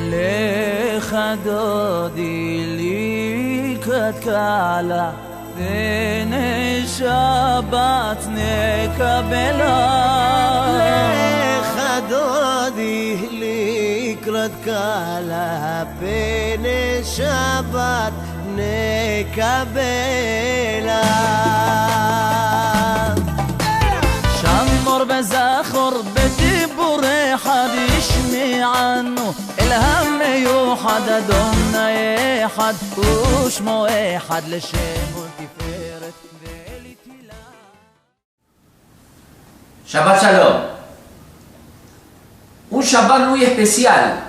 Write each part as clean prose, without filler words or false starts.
לך דודי לקראת קהלה בני שבת נקבלה לך דודי לקראת קהלה בני שבת נקבלה שמור בזכור בדיבור אחד ישמיענו אל המיוחד אדוני אחד ושמו אחד לשם ולתפארת ולתהילה. Shabbat Shalom. Un Shabbat muy especial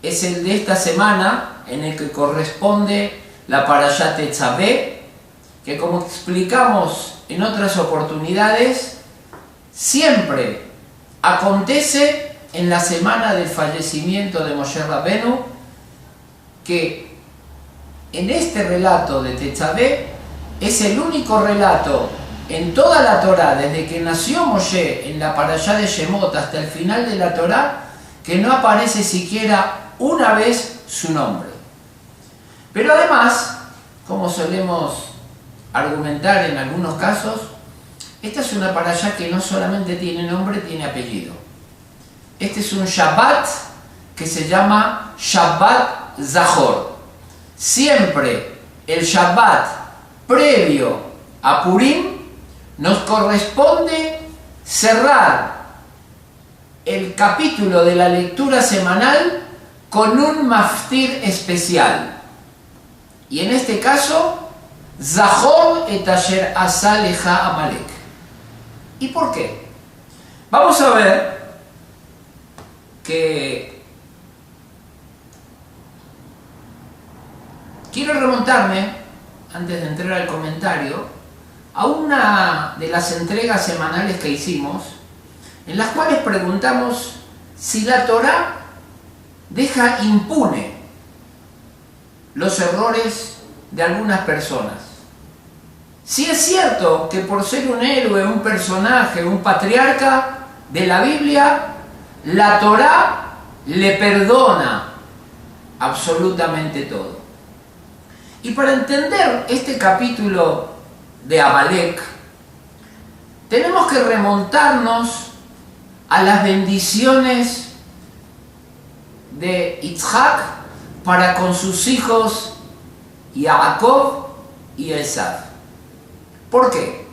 es el de esta semana en el que corresponde la Parashat Tetzaveh, que como explicamos en otras oportunidades, siempre acontece en la semana del fallecimiento de Moshe Rabbeinu, que en este relato de Tetzaveh es el único relato en toda la Torá, desde que nació Moshe en la Parashá de Shemot hasta el final de la Torá, que no aparece siquiera una vez su nombre. Pero además, como solemos argumentar en algunos casos, esta es una parashá que no solamente tiene nombre, tiene apellido. Este es un Shabbat que se llama Shabbat Zachor. Siempre el Shabbat previo a Purim nos corresponde cerrar el capítulo de la lectura semanal con un maftir especial. Y en este caso, Zachor et asher asa lecha Amalek. ¿Y por qué? Vamos a ver que quiero remontarme, antes de entrar al comentario, a una de las entregas semanales que hicimos, en las cuales preguntamos si la Torá deja impune los errores de algunas personas. Si es cierto que por ser un héroe, un personaje, un patriarca de la Biblia, la Torá le perdona absolutamente todo. Y para entender este capítulo de Amalek, tenemos que remontarnos a las bendiciones de Yitzhak para con sus hijos Jacob y Esav. ¿Por qué?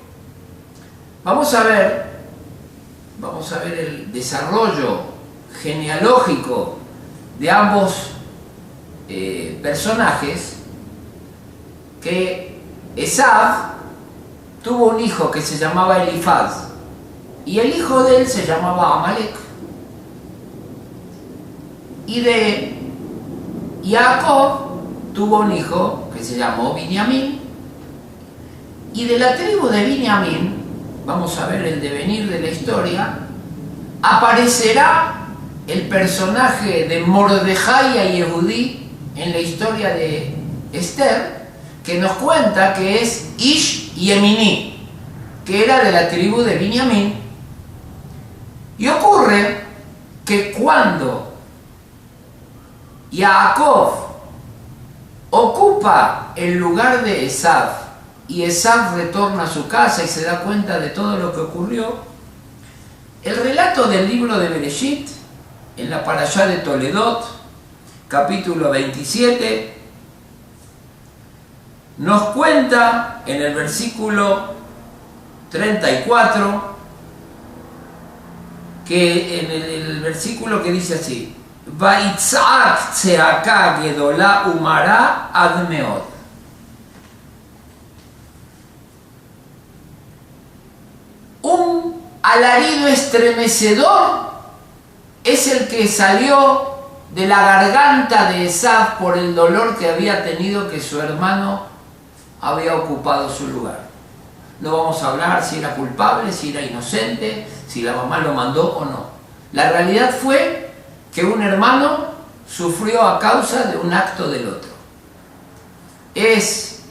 Vamos a ver el desarrollo genealógico de ambos personajes. Que Esav tuvo un hijo que se llamaba Elifaz y el hijo de él se llamaba Amalek, y de Jacob tuvo un hijo que se llamó Binyamin, y de la tribu de Binyamin, vamos a ver el devenir de la historia, aparecerá el personaje de Mordejai y Yehudí en la historia de Esther, que nos cuenta que es Ish Yemini, que era de la tribu de Binyamin. Y ocurre que cuando Jacob ocupa el lugar de Esav y Esav retorna a su casa y se da cuenta de todo lo que ocurrió, el relato del libro de Bereshit, en la Parashá de Toledot, capítulo 27, nos cuenta en el versículo 34, que en el versículo que dice así: Vaitzak tzeaka gedola umara ad meod. Un alarido estremecedor es el que salió de la garganta de Esav por el dolor que había tenido que su hermano había ocupado su lugar. No vamos a hablar si era culpable, si era inocente, si la mamá lo mandó o no. La realidad fue que un hermano sufrió a causa de un acto del otro. ¿Es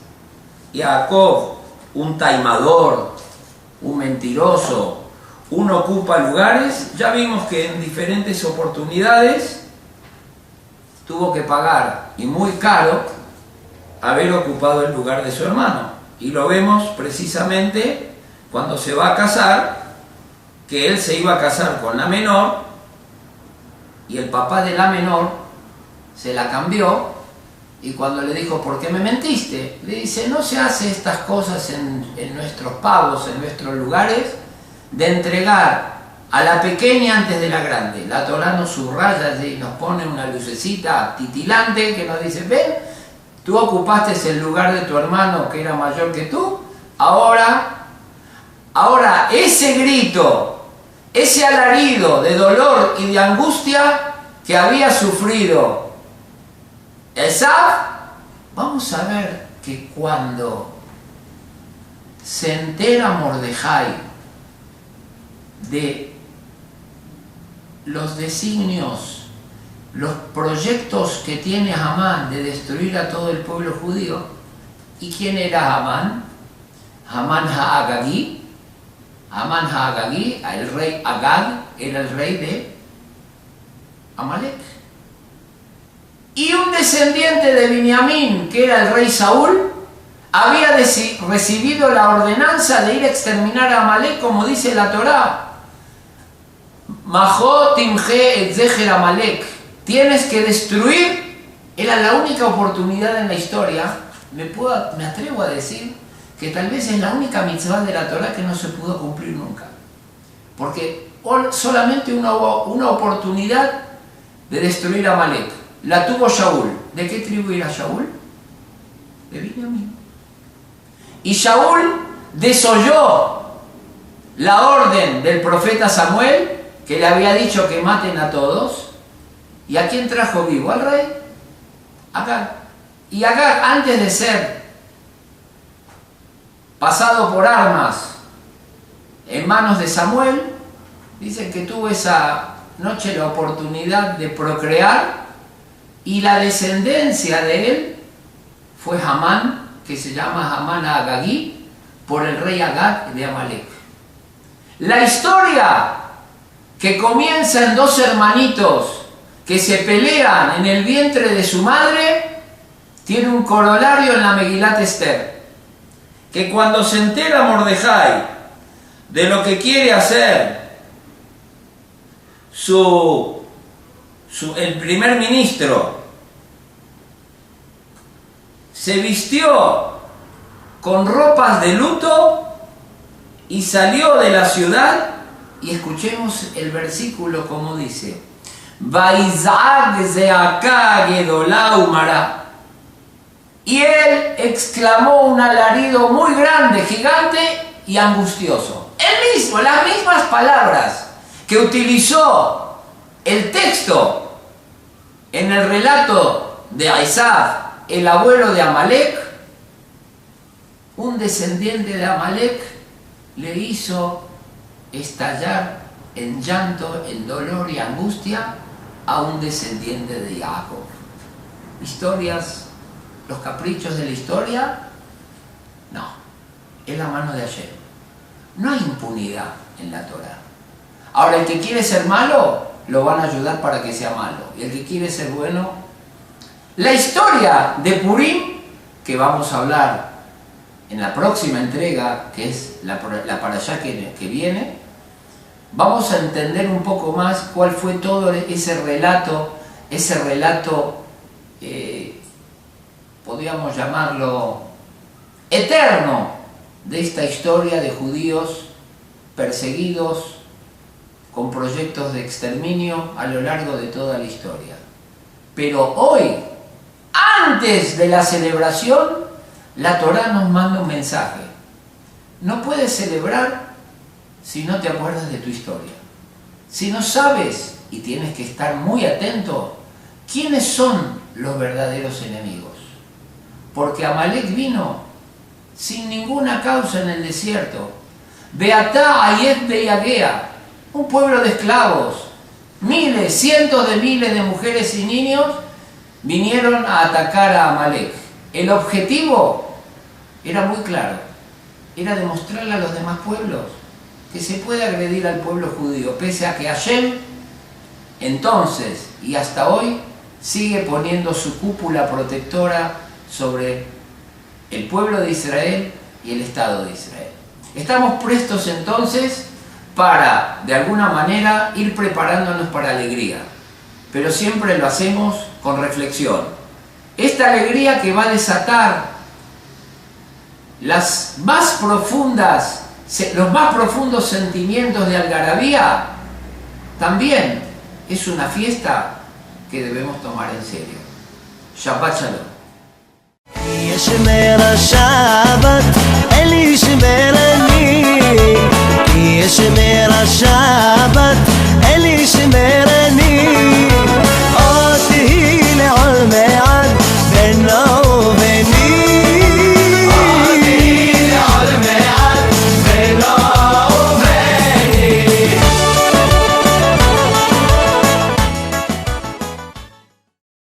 Jacob un taimador, un mentiroso, un ocupa lugares? Ya vimos que en diferentes oportunidades tuvo que pagar, y muy caro, haber ocupado el lugar de su hermano. Y lo vemos precisamente cuando se va a casar, que él se iba a casar con la menor, y el papá de la menor se la cambió, y cuando le dijo, ¿por qué me mentiste? Le dice, no se hace estas cosas en nuestros pavos, en nuestros lugares, de entregar a la pequeña antes de la grande. La Torá nos subraya y nos pone una lucecita titilante que nos dice, ven, tú ocupaste el lugar de tu hermano que era mayor que tú, ahora ese grito, ese alarido de dolor y de angustia que había sufrido Esav, vamos a ver que cuando se entera Mordejai de los designios, los proyectos que tiene Amán de destruir a todo el pueblo judío. ¿Y quién era Amán? Amán Ha'agagí. Amán Ha'agagí, el rey Agag, era el rey de Amalek. Y un descendiente de Binyamin, que era el rey Saúl, había recibido la ordenanza de ir a exterminar a Amalek, como dice la Torá. Majó timje et zeher Amalek. Tienes que destruir. Era la única oportunidad en la historia. Me atrevo a decir que tal vez es la única mitzvah de la Torá que no se pudo cumplir nunca. Porque solamente una oportunidad de destruir a Amalek. La tuvo Shaul. ¿De qué tribu era Shaul? De Binyamin. Y Shaul desoyó la orden del profeta Samuel, que le había dicho que maten a todos. ¿Y a quién trajo vivo? Al rey Agag. Y Agag, antes de ser pasado por armas en manos de Samuel, dicen que tuvo esa noche la oportunidad de procrear, y la descendencia de él fue Hamán, que se llama Hamán Agagí, por el rey Agag de Amalek. La historia que comienza en dos hermanitos que se pelean en el vientre de su madre, tiene un corolario en la Megilat Esther, que cuando se entera Mordejai de lo que quiere hacer el primer ministro, se vistió con ropas de luto y salió de la ciudad. Y escuchemos el versículo como dice: Vaizag zeaka gedolá umara. Y él exclamó un alarido muy grande, gigante y angustioso. Él mismo, las mismas palabras que utilizó el texto en el relato de Esav, el abuelo de Amalek, un descendiente de Amalek le hizo estallar en llanto, en dolor y angustia a un descendiente de Jacob. Historias, los caprichos de la historia, no, es la mano de Hashem. No hay impunidad en la Torah. Ahora, el que quiere ser malo, lo van a ayudar para que sea malo. Y el que quiere ser bueno, la historia de Purim, que vamos a hablar en la próxima entrega, que es la parashá que viene, vamos a entender un poco más cuál fue todo ese relato, podríamos llamarlo eterno, de esta historia de judíos perseguidos con proyectos de exterminio a lo largo de toda la historia. Pero hoy, antes de la celebración, la Torá nos manda un mensaje. No puedes celebrar si no te acuerdas de tu historia. Si no sabes, y tienes que estar muy atento, quiénes son los verdaderos enemigos. Porque Amalek vino sin ninguna causa en el desierto. Beatá Ayet Beyagea, un pueblo de esclavos. Miles, cientos de miles de mujeres y niños vinieron a atacar a Amalek. El objetivo era muy claro. Era demostrarle a los demás pueblos que se puede agredir al pueblo judío, pese a que Hashem entonces y hasta hoy sigue poniendo su cúpula protectora sobre el pueblo de Israel y el Estado de Israel. Estamos prestos entonces para, de alguna manera, ir preparándonos para la alegría, pero siempre lo hacemos con reflexión. Esta alegría que va a desatar los más profundos sentimientos de algarabía, también es una fiesta que debemos tomar en serio. Shabbat Shalom. ישמר השבת, אל ישמר אני. ישמר השבת, אל ישמר